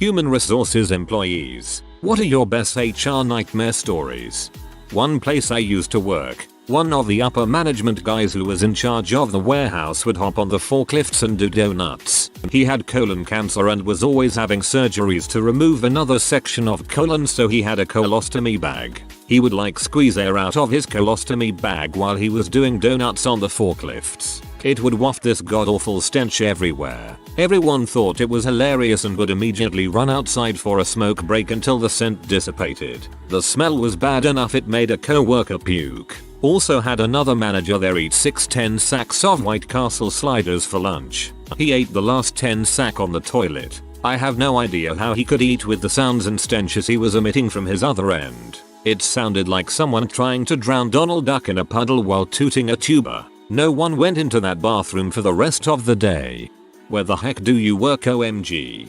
Human resources employees. What are your best HR nightmare stories? One place I used to work, one of the upper management guys who was in charge of the warehouse would hop on the forklifts and do donuts. He had colon cancer and was always having surgeries to remove another section of colon, so he had a colostomy bag. He would squeeze air out of his colostomy bag while he was doing donuts on the forklifts. It would waft this god-awful stench everywhere. Everyone thought it was hilarious and would immediately run outside for a smoke break until the scent dissipated. The smell was bad enough it made a coworker puke. Also had another manager there eat 10 sacks of White Castle sliders for lunch. He ate the last 10 sack on the toilet. I have no idea how he could eat with the sounds and stenches he was emitting from his other end. It sounded like someone trying to drown Donald Duck in a puddle while tooting a tuba. No one went into that bathroom for the rest of the day. Where the heck do you work, OMG?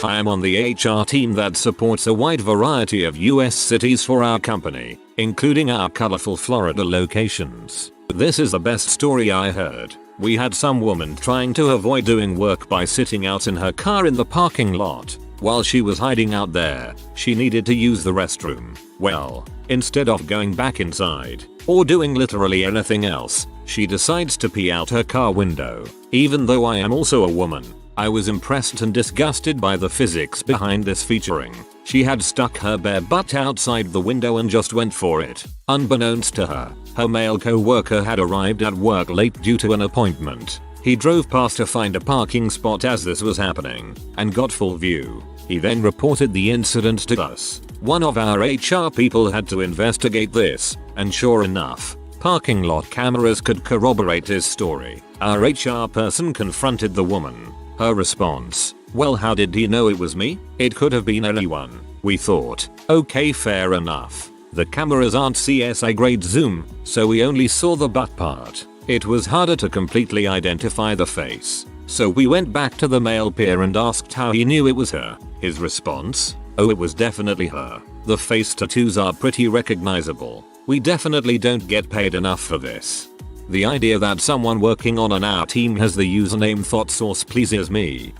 I am on the HR team that supports a wide variety of US cities for our company, including our colorful Florida locations. This is the best story I heard. We had some woman trying to avoid doing work by sitting out in her car in the parking lot. While she was hiding out there, she needed to use the restroom. Well, instead of going back inside, or doing literally anything else, she decides to pee out her car window. Even though I am also a woman, I was impressed and disgusted by the physics behind this featuring. She had stuck her bare butt outside the window and just went for it. Unbeknownst to her, her male co-worker had arrived at work late due to an appointment. He drove past to find a parking spot as this was happening, and got full view. He then reported the incident to us. One of our HR people had to investigate this, and sure enough, parking lot cameras could corroborate his story. Our HR person confronted the woman. Her response: "Well, how did he know it was me? It could have been anyone." We thought, okay, fair enough. The cameras aren't CSI grade zoom, so we only saw the butt part. It was harder to completely identify the face. So we went back to the male peer and asked how he knew it was her. His response: "Oh, it was definitely her. The face tattoos are pretty recognizable. We definitely don't get paid enough for this." The idea that someone working on our team has the username ThoughtSource pleases me.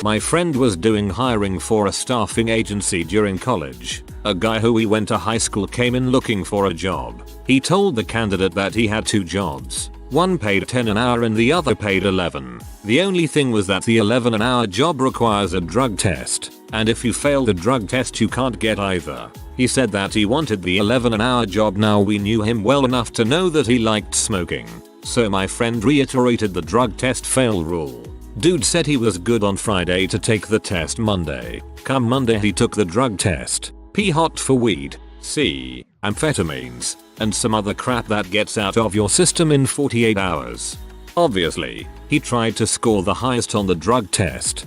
My friend was doing hiring for a staffing agency during college. A guy who we went to high school came in looking for a job. He told the candidate that he had two jobs. One paid $10 an hour and the other paid $11. The only thing was that the $11 an hour job requires a drug test, and if you fail the drug test you can't get either. He said that he wanted the $11 an hour job. Now we knew him well enough to know that he liked smoking. So my friend reiterated the drug test fail rule. Dude said he was good on Friday to take the test Monday. Come Monday he took the drug test. P hot for weed, C amphetamines, and some other crap that gets out of your system in 48 hours. Obviously, he tried to score the highest on the drug test.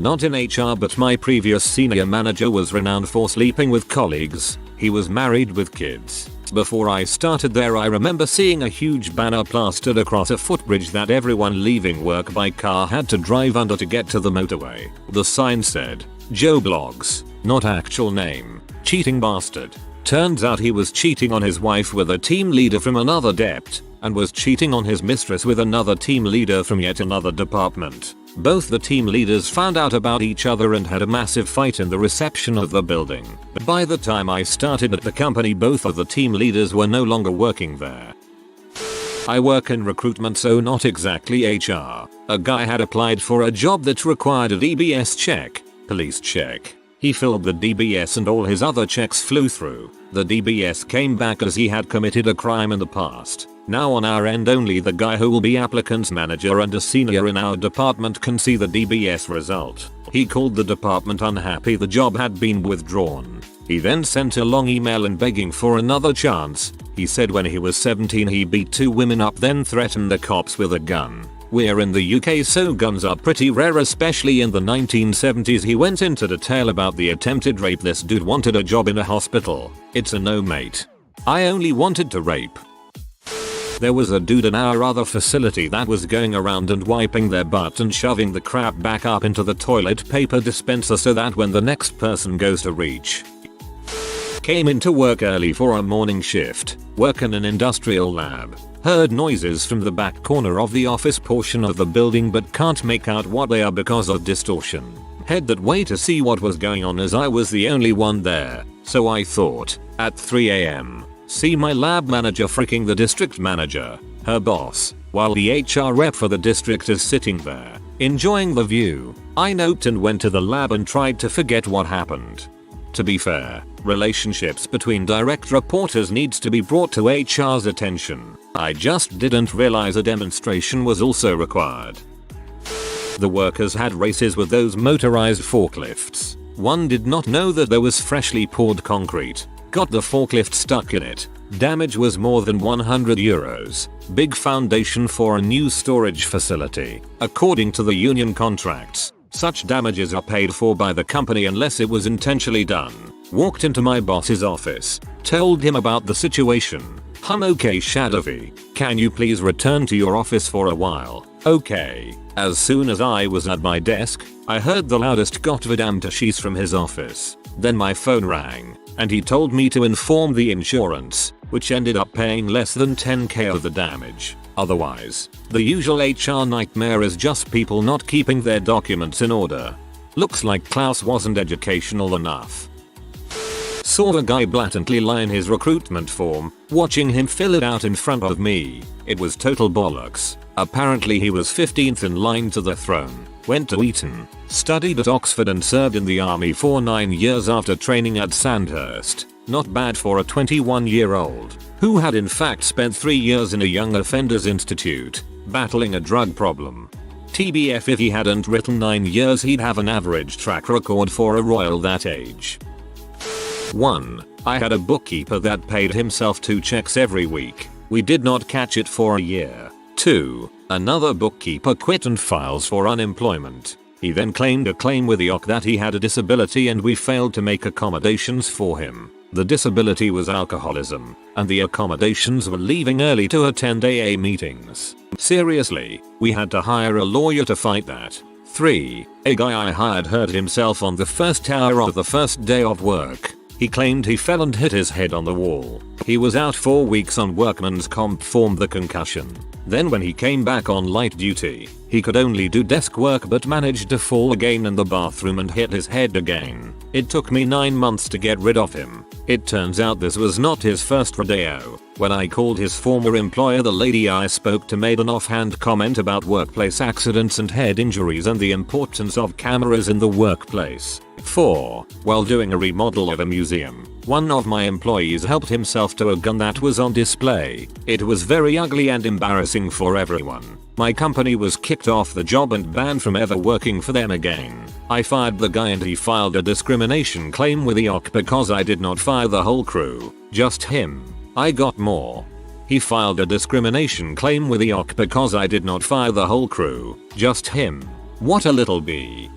Not in HR, but my previous senior manager was renowned for sleeping with colleagues. He was married with kids. Before I started there, I remember seeing a huge banner plastered across a footbridge that everyone leaving work by car had to drive under to get to the motorway. The sign said, "Joe Blogs," not actual name. Cheating bastard. Turns out he was cheating on his wife with a team leader from another dept, and was cheating on his mistress with another team leader from yet another department. Both the team leaders found out about each other and had a massive fight in the reception of the building. By the time I started at the company, both of the team leaders were no longer working there. I work in recruitment, so not exactly HR. A guy had applied for a job that required a DBS check, police check. He filled the DBS and all his other checks flew through. The DBS came back as he had committed a crime in the past. Now on our end, only the guy who will be applicant's manager and a senior in our department can see the DBS result. He called the department unhappy the job had been withdrawn. He then sent a long email and begging for another chance. He said when he was 17 he beat 2 women up, then threatened the cops with a gun. We're in the UK, so guns are pretty rare, especially in the 1970s. He went into detail about the attempted rape. This dude wanted a job in a hospital. It's a no, mate. I only wanted to rape. There was a dude in our other facility that was going around and wiping their butt and shoving the crap back up into the toilet paper dispenser so that when the next person goes to reach. Came into work early for a morning shift. Work in an industrial lab. Heard noises from the back corner of the office portion of the building but can't make out what they are because of distortion. Head that way to see what was going on as I was the only one there, so I thought, at 3 AM. See my lab manager freaking the district manager, her boss, while the HR rep for the district is sitting there, enjoying the view. I noped and went to the lab and tried to forget what happened. To be fair, relationships between direct reporters needs to be brought to HR's attention. I just didn't realize a demonstration was also required. The workers had races with those motorized forklifts. One did not know that there was freshly poured concrete. Got the forklift stuck in it. Damage was more than €100. Big foundation for a new storage facility. According to the union contracts, such damages are paid for by the company unless it was intentionally done. Walked into my boss's office. Told him about the situation. Okay Shadowy, can you please return to your office for a while? Okay. As soon as I was at my desk, I heard the loudest Gottverdamntasches from his office. Then my phone rang, and he told me to inform the insurance, which ended up paying less than 10k of the damage. Otherwise, the usual HR nightmare is just people not keeping their documents in order. Looks like Klaus wasn't educational enough. Saw the guy blatantly lie in his recruitment form, watching him fill it out in front of me. It was total bollocks. Apparently he was 15th in line to the throne, went to Eton, studied at Oxford and served in the army for 9 years after training at Sandhurst. Not bad for a 21-year-old, who had in fact spent 3 years in a young offenders institute, battling a drug problem. TBF, if he hadn't written 9 years he'd have an average track record for a royal that age. 1. I had a bookkeeper that paid himself 2 checks every week. We did not catch it for a year. 2. Another bookkeeper quit and files for unemployment. He then claimed a claim with the OC that he had a disability and we failed to make accommodations for him. The disability was alcoholism, and the accommodations were leaving early to attend AA meetings. Seriously, we had to hire a lawyer to fight that. 3. A guy I hired hurt himself on the first hour of the first day of work. He claimed he fell and hit his head on the wall. He was out 4 weeks on workman's comp, formed the concussion. Then when he came back on light duty, he could only do desk work but managed to fall again in the bathroom and hit his head again. It took me 9 months to get rid of him. It turns out this was not his first rodeo. When I called his former employer, the lady I spoke to made an offhand comment about workplace accidents and head injuries and the importance of cameras in the workplace. 4. While doing a remodel of a museum, one of my employees helped himself to a gun that was on display. It was very ugly and embarrassing for everyone. My company was kicked off the job and banned from ever working for them again. I fired the guy and he filed a discrimination claim with the OC because I did not fire the whole crew, just him. I got more. He filed a discrimination claim with the OC because I did not fire the whole crew, just him. What a little bee.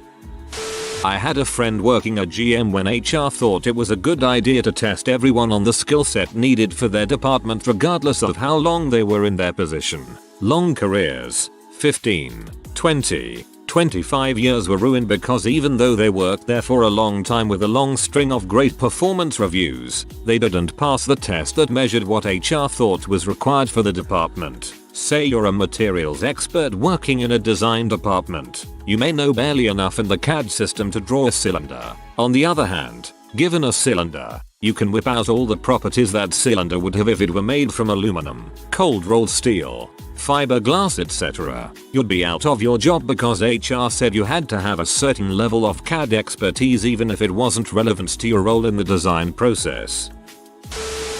I had a friend working at GM when HR thought it was a good idea to test everyone on the skill set needed for their department regardless of how long they were in their position. Long careers, 15, 20, 25 years were ruined because even though they worked there for a long time with a long string of great performance reviews, they didn't pass the test that measured what HR thought was required for the department. Say you're a materials expert working in a design department. You may know barely enough in the CAD system to draw a cylinder. On the other hand, given a cylinder, you can whip out all the properties that cylinder would have if it were made from aluminum, cold rolled steel, fiberglass, etc. You'd be out of your job because HR said you had to have a certain level of CAD expertise even if it wasn't relevant to your role in the design process.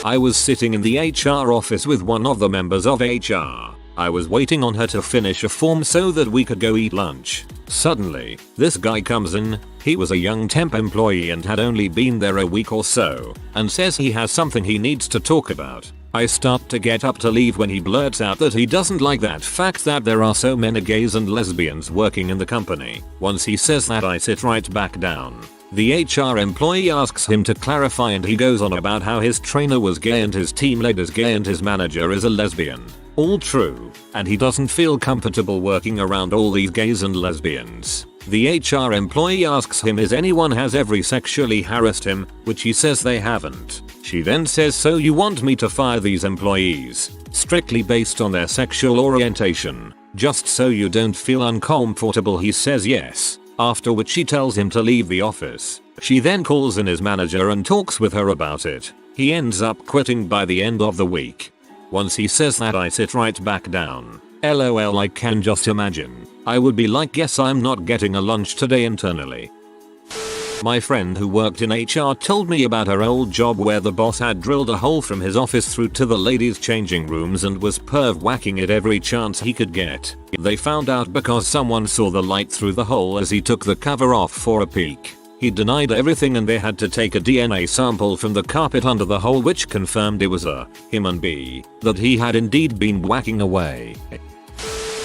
I was sitting in the HR office with one of the members of HR. I was waiting on her to finish a form so that we could go eat lunch. Suddenly, this guy comes in. He was a young temp employee and had only been there a week or so, and says he has something he needs to talk about. I start to get up to leave when he blurts out that he doesn't like that fact that there are so many gays and lesbians working in the company. Once he says that, I sit right back down. The HR employee asks him to clarify and he goes on about how his trainer was gay and his team lead is gay and his manager is a lesbian. All true, and he doesn't feel comfortable working around all these gays and lesbians. The HR employee asks him if anyone has ever sexually harassed him, which he says they haven't. She then says, so you want me to fire these employees, strictly based on their sexual orientation, just so you don't feel uncomfortable? He says yes, after which she tells him to leave the office. She then calls in his manager and talks with her about it. He ends up quitting by the end of the week. Once he says that, I sit right back down. LOL, I can just imagine. I would be like, yes, I'm not getting a lunch today internally. My friend who worked in HR told me about her old job where the boss had drilled a hole from his office through to the ladies' changing rooms and was perv whacking it every chance he could get. They found out because someone saw the light through the hole as he took the cover off for a peek. He denied everything and they had to take a DNA sample from the carpet under the hole, which confirmed it was a human bee that he had indeed been whacking away.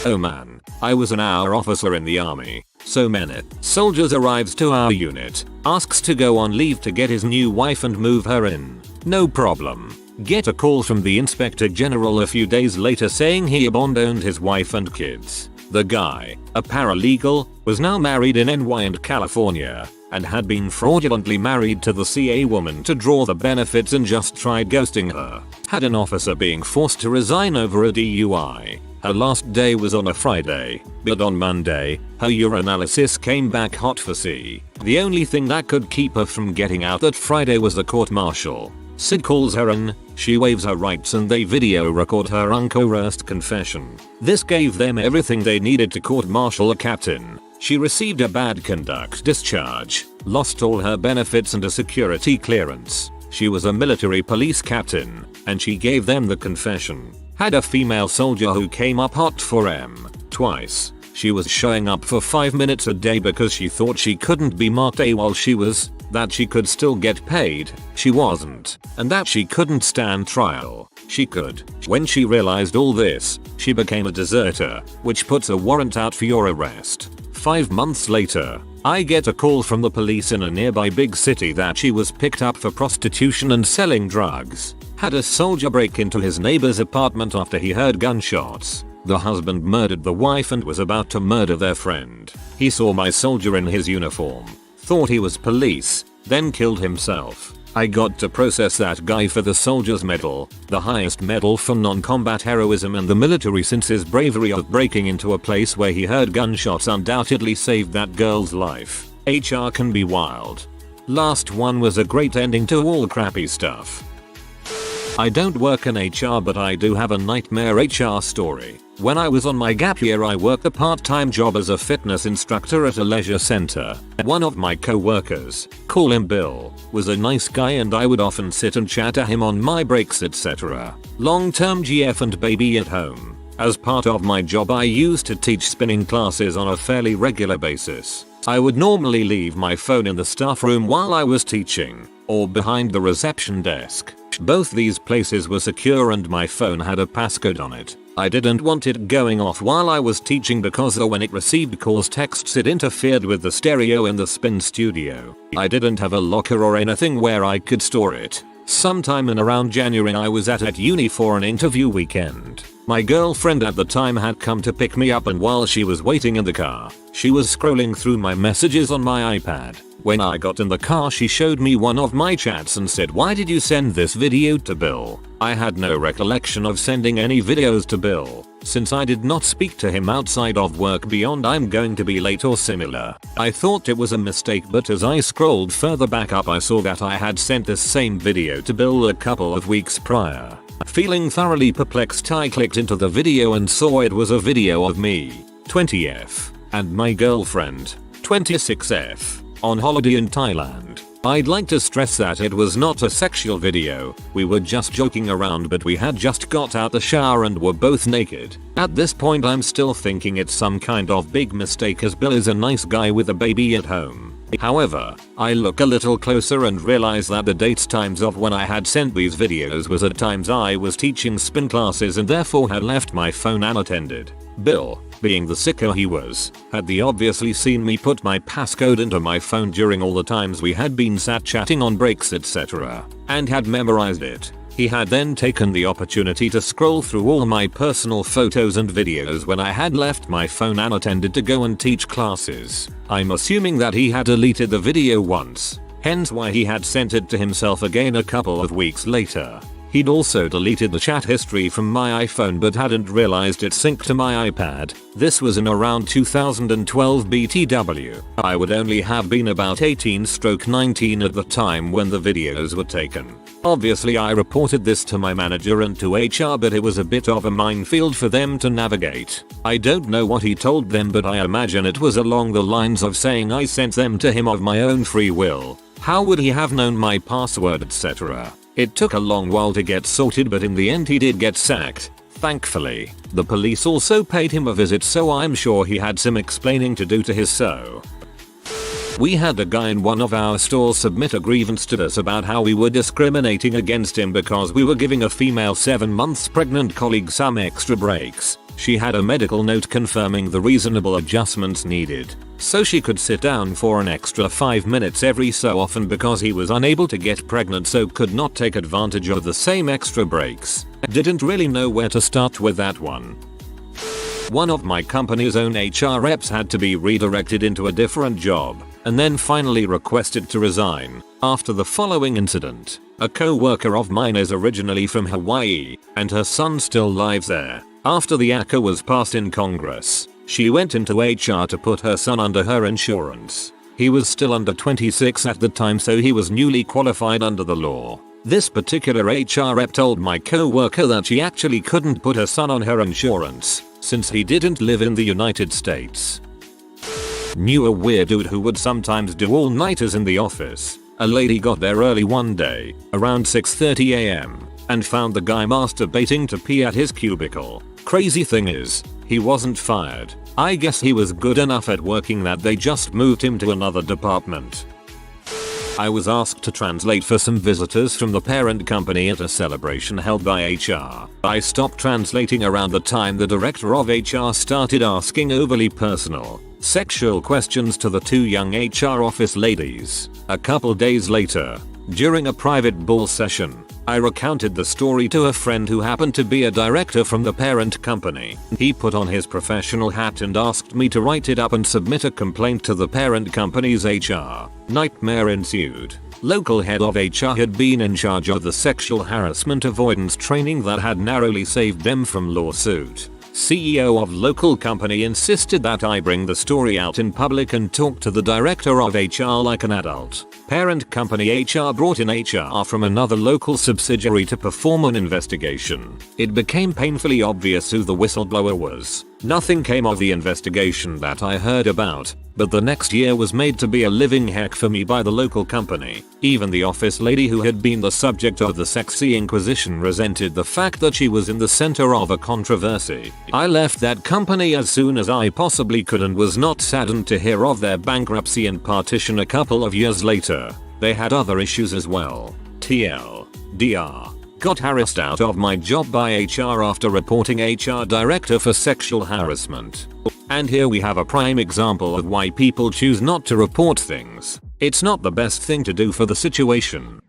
Oh man, I was an hour officer in the army. So many soldiers arrives to our unit, asks to go on leave to get his new wife and move her in. No problem. Get a call from the inspector general a few days later saying he abandoned his wife and kids. The guy, a paralegal, was now married in NY and California, and had been fraudulently married to the CA woman to draw the benefits and just tried ghosting her. Had an officer being forced to resign over a DUI. Her last day was on a Friday, but on Monday, her urinalysis came back hot for C. The only thing that could keep her from getting out that Friday was the court-martial. Sid calls her in, she waives her rights and they video record her uncoerced confession. This gave them everything they needed to court-martial a captain. She received a bad conduct discharge, lost all her benefits and a security clearance. She was a military police captain, and she gave them the confession. Had a female soldier who came up hot for M twice. She was showing up for 5 minutes a day because she thought she couldn't be marked A while she was, that she could still get paid, she wasn't, and that she couldn't stand trial, she could. When she realized all this, she became a deserter, which puts a warrant out for your arrest. 5 months later, I get a call from the police in a nearby big city that she was picked up for prostitution and selling drugs. Had a soldier break into his neighbor's apartment after he heard gunshots. The husband murdered the wife and was about to murder their friend. He saw my soldier in his uniform, thought he was police, then killed himself. I got to process that guy for the soldier's medal, the highest medal for non-combat heroism in the military, since his bravery of breaking into a place where he heard gunshots undoubtedly saved that girl's life. HR can be wild. Last one was a great ending to all crappy stuff. I don't work in HR, but I do have a nightmare HR story. When I was on my gap year, I worked a part-time job as a fitness instructor at a leisure center. One of my co-workers, call him Bill, was a nice guy and I would often sit and chat to him on my breaks, etc. Long-term GF and baby at home. As part of my job, I used to teach spinning classes on a fairly regular basis. I would normally leave my phone in the staff room while I was teaching, or behind the reception desk. Both these places were secure and my phone had a passcode on it. I didn't want it going off while I was teaching because when it received calls, texts, it interfered with the stereo in the spin studio. I didn't have a locker or anything where I could store it. Sometime in around January, I was at uni for an interview weekend. My girlfriend at the time had come to pick me up, and while she was waiting in the car, she was scrolling through my messages on my iPad. When I got in the car, she showed me one of my chats and said, "Why did you send this video to Bill?" I had no recollection of sending any videos to Bill, since I did not speak to him outside of work beyond "I'm going to be late" or similar. I thought it was a mistake, but as I scrolled further back up, I saw that I had sent this same video to Bill a couple of weeks prior. Feeling thoroughly perplexed, I clicked into the video and saw it was a video of me, 20F, and my girlfriend, 26F, on holiday in Thailand. I'd like to stress that it was not a sexual video. We were just joking around, but we had just got out the shower and were both naked. At this point, I'm still thinking it's some kind of big mistake, as Bill is a nice guy with a baby at home. However, I look a little closer and realize that the dates times of when I had sent these videos was at times I was teaching spin classes and therefore had left my phone unattended. Bill, being the sicko he was, had obviously seen me put my passcode into my phone during all the times we had been sat chatting on breaks, etc., and had memorized it. He had then taken the opportunity to scroll through all my personal photos and videos when I had left my phone unattended to go and teach classes. I'm assuming that he had deleted the video once, hence why he had sent it to himself again a couple of weeks later. He'd also deleted the chat history from my iPhone but hadn't realized it synced to my iPad. This was in around 2012 BTW. I would only have been about 18-19 at the time when the videos were taken. Obviously I reported this to my manager and to HR, but it was a bit of a minefield for them to navigate. I don't know what he told them, but I imagine it was along the lines of saying I sent them to him of my own free will. How would he have known my password, etc.? It took a long while to get sorted, but in the end he did get sacked. Thankfully, the police also paid him a visit, so I'm sure he had some explaining to do to his so. We had a guy in one of our stores submit a grievance to us about how we were discriminating against him because we were giving a female 7 months pregnant colleague some extra breaks. She had a medical note confirming the reasonable adjustments needed, so she could sit down for an extra 5 minutes every so often because he was unable to get pregnant, so could not take advantage of the same extra breaks. Didn't really know where to start with that one. One of my company's own HR reps had to be redirected into a different job, and then finally requested to resign after the following incident. A co-worker of mine is originally from Hawaii, and her son still lives there. After the ACA was passed in Congress, she went into HR to put her son under her insurance. He was still under 26 at the time, so he was newly qualified under the law. This particular HR rep told my co-worker that she actually couldn't put her son on her insurance since he didn't live in the United States. Knew a weird dude who would sometimes do all-nighters in the office. A lady got there early one day, around 6:30 AM, and found the guy masturbating to pee at his cubicle. Crazy thing is, he wasn't fired. I guess he was good enough at working that they just moved him to another department. I was asked to translate for some visitors from the parent company at a celebration held by HR. I stopped translating around the time the director of HR started asking overly personal, sexual questions to the two young HR office ladies. A couple days later, during a private ball session, I recounted the story to a friend who happened to be a director from the parent company. He put on his professional hat and asked me to write it up and submit a complaint to the parent company's HR. Nightmare ensued. Local head of HR had been in charge of the sexual harassment avoidance training that had narrowly saved them from lawsuit. CEO of local company insisted that I bring the story out in public and talk to the director of HR like an adult. Parent company HR brought in HR from another local subsidiary to perform an investigation. It became painfully obvious who the whistleblower was. Nothing came of the investigation that I heard about, but the next year was made to be a living heck for me by the local company. Even the office lady who had been the subject of the sexy inquisition resented the fact that she was in the center of a controversy. I left that company as soon as I possibly could and was not saddened to hear of their bankruptcy and partition a couple of years later. They had other issues as well. TLDR. Got harassed out of my job by HR after reporting HR director for sexual harassment. And here we have a prime example of why people choose not to report things. It's not the best thing to do for the situation.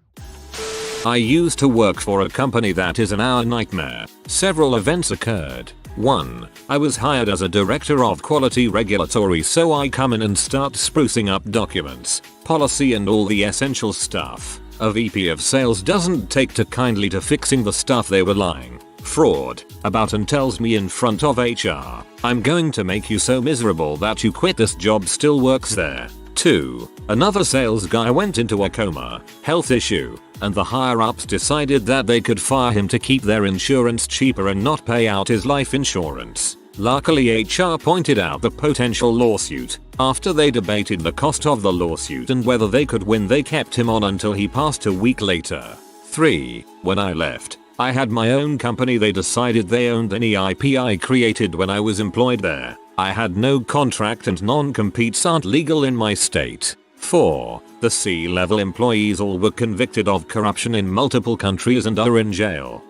I used to work for a company that is an hour nightmare. Several events occurred. 1. I was hired as a director of quality regulatory, so I come in and start sprucing up documents, policy and all the essential stuff. A VP of sales doesn't take too kindly to fixing the stuff they were lying, fraud, about and tells me in front of HR, "I'm going to make you so miserable that you quit this job." Still works there. 2. Another sales guy went into a coma, health issue, and the higher ups decided that they could fire him to keep their insurance cheaper and not pay out his life insurance. Luckily HR pointed out the potential lawsuit. After they debated the cost of the lawsuit and whether they could win, they kept him on until he passed a week later. 3. When I left, I had my own company. They decided they owned any IP I created when I was employed there. I had no contract and non-competes aren't legal in my state. 4. The C-level employees all were convicted of corruption in multiple countries and are in jail.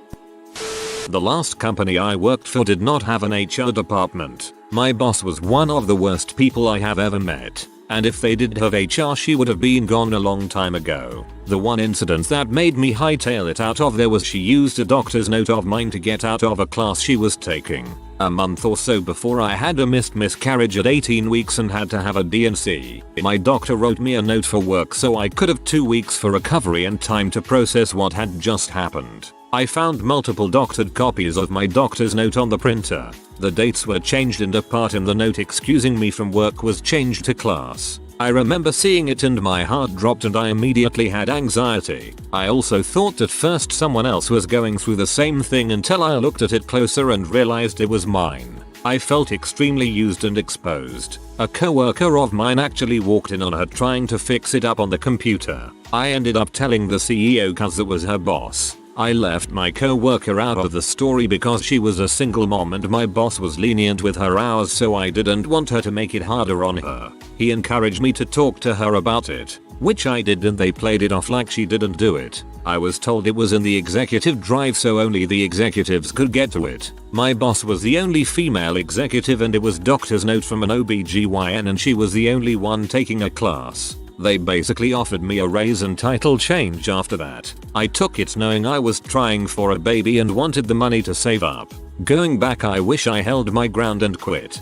The last company I worked for did not have an HR department. My boss was one of the worst people I have ever met. and if they did have HR she would have been gone a long time ago. The one incident that made me hightail it out of there was she used a doctor's note of mine to get out of a class she was taking. A month or so before I had a missed miscarriage at 18 weeks and had to have a D&C. My doctor wrote me a note for work so I could have 2 weeks for recovery and time to process what had just happened. I found multiple doctored copies of my doctor's note on the printer. The dates were changed and a part in the note excusing me from work was changed to class. I remember seeing it and my heart dropped and I immediately had anxiety. I also thought at first someone else was going through the same thing until I looked at it closer and realized it was mine. I felt extremely used and exposed. A coworker of mine actually walked in on her trying to fix it up on the computer. I ended up telling the CEO cause it was her boss. I left my coworker out of the story because she was a single mom and my boss was lenient with her hours so I didn't want her to make it harder on her. He encouraged me to talk to her about it, which I did and they played it off like she didn't do it. I was told it was in the executive drive so only the executives could get to it. My boss was the only female executive and it was doctor's note from an OBGYN and she was the only one taking a class. They basically offered me a raise and title change after that. I took it knowing I was trying for a baby and wanted the money to save up. Going back I wish I held my ground and quit.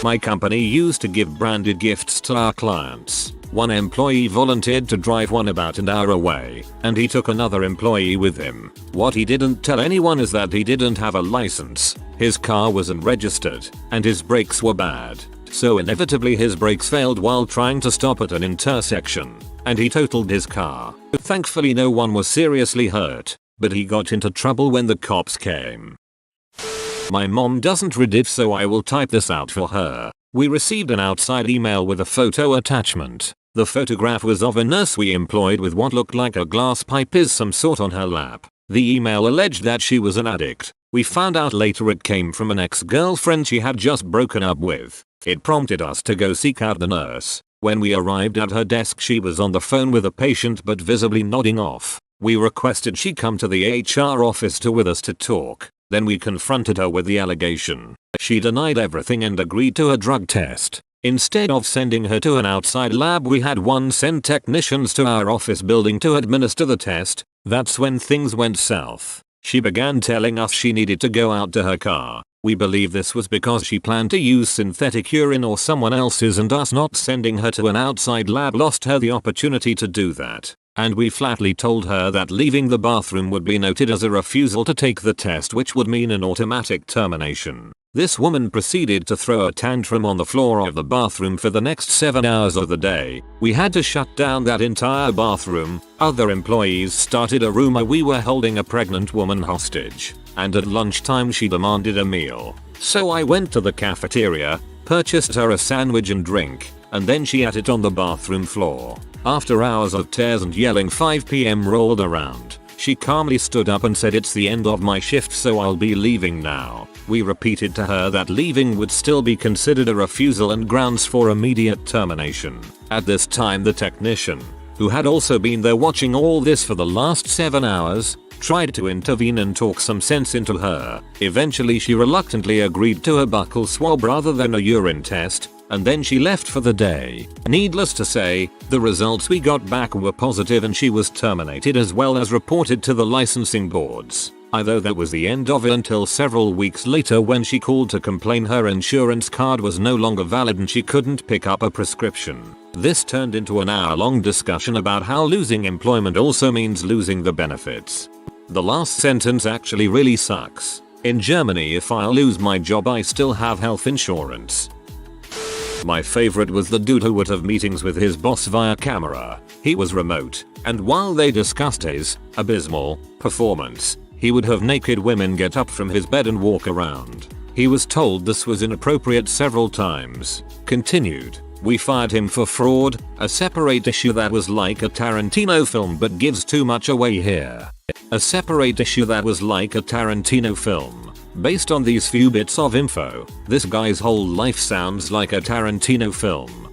My company used to give branded gifts to our clients. One employee volunteered to drive one about an hour away, and he took another employee with him. What he didn't tell anyone is that he didn't have a license, his car wasn't registered, and his brakes were bad. So inevitably his brakes failed while trying to stop at an intersection, and he totaled his car. Thankfully no one was seriously hurt, but he got into trouble when the cops came. My mom doesn't read it so I will type this out for her. We received an outside email with a photo attachment. The photograph was of a nurse we employed with what looked like a glass pipe is some sort on her lap. The email alleged that she was an addict. We found out later it came from an ex-girlfriend she had just broken up with. It prompted us to go seek out the nurse. When we arrived at her desk she was on the phone with a patient but visibly nodding off. We requested she come to the HR office with us to talk. Then we confronted her with the allegation. She denied everything and agreed to a drug test. Instead of sending her to an outside lab we had send technicians to our office building to administer the test. That's when things went south. She began telling us she needed to go out to her car. We believe this was because she planned to use synthetic urine or someone else's and us not sending her to an outside lab lost her the opportunity to do that. And we flatly told her that leaving the bathroom would be noted as a refusal to take the test which would mean an automatic termination. This woman proceeded to throw a tantrum on the floor of the bathroom for the next 7 hours of the day. We had to shut down that entire bathroom. Other employees started a rumor we were holding a pregnant woman hostage. And at lunchtime she demanded a meal. So I went to the cafeteria, purchased her a sandwich and drink, and then she ate it on the bathroom floor. After hours of tears and yelling 5 PM rolled around. She calmly stood up and said it's the end of my shift so I'll be leaving now. We repeated to her that leaving would still be considered a refusal and grounds for immediate termination. At this time the technician, who had also been there watching all this for the last 7 hours, tried to intervene and talk some sense into her. Eventually she reluctantly agreed to a buccal swab rather than a urine test, and then she left for the day. Needless to say, the results we got back were positive and she was terminated as well as reported to the licensing boards. Although that was the end of it until several weeks later when she called to complain her insurance card was no longer valid and she couldn't pick up a prescription. This turned into an hour-long discussion about how losing employment also means losing the benefits. The last sentence actually really sucks. In Germany if I lose my job I still have health insurance. My favorite was the dude who would have meetings with his boss via camera. He was remote, and while they discussed his abysmal performance, he would have naked women get up from his bed and walk around. He was told this was inappropriate several times. Continued. We fired him for fraud, a separate issue that was like a Tarantino film but gives too much away here. A separate issue that was like a Tarantino film. Based on these few bits of info, this guy's whole life sounds like a Tarantino film.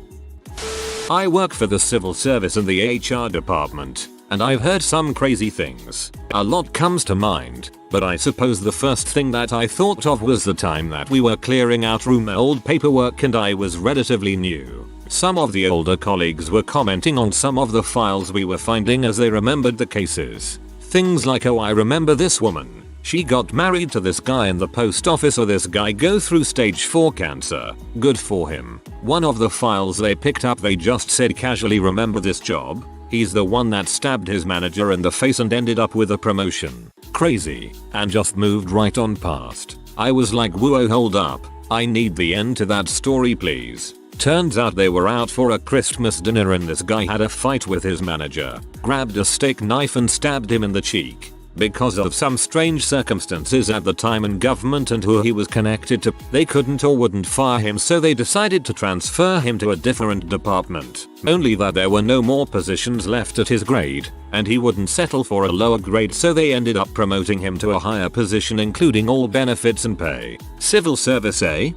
I work for the civil service in the HR department, and I've heard some crazy things. A lot comes to mind, but I suppose the first thing that I thought of was the time that we were clearing out room old paperwork and I was relatively new. Some of the older colleagues were commenting on some of the files we were finding as they remembered the cases. Things like, oh, I remember this woman. She got married to this guy in the post office, or this guy go through stage 4 cancer. Good for him. One of the files they picked up, they just said casually, remember this job? He's the one that stabbed his manager in the face and ended up with a promotion. Crazy. And just moved right on past. I was like, whoa, hold up. I need the end to that story, please. Turns out they were out for a Christmas dinner and this guy had a fight with his manager, grabbed a steak knife and stabbed him in the cheek. Because of some strange circumstances at the time and government and who he was connected to, they couldn't or wouldn't fire him, so they decided to transfer him to a different department. Only that there were no more positions left at his grade, and he wouldn't settle for a lower grade, so they ended up promoting him to a higher position including all benefits and pay. Civil service, eh?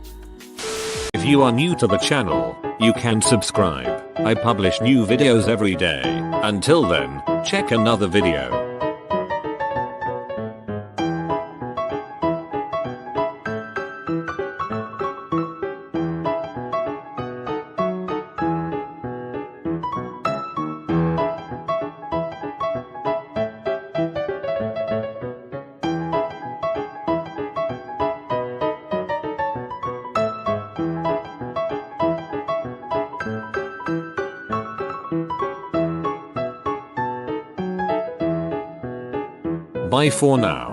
If you are new to the channel, you can subscribe. I publish new videos every day. Until then, check another video. Bye for now.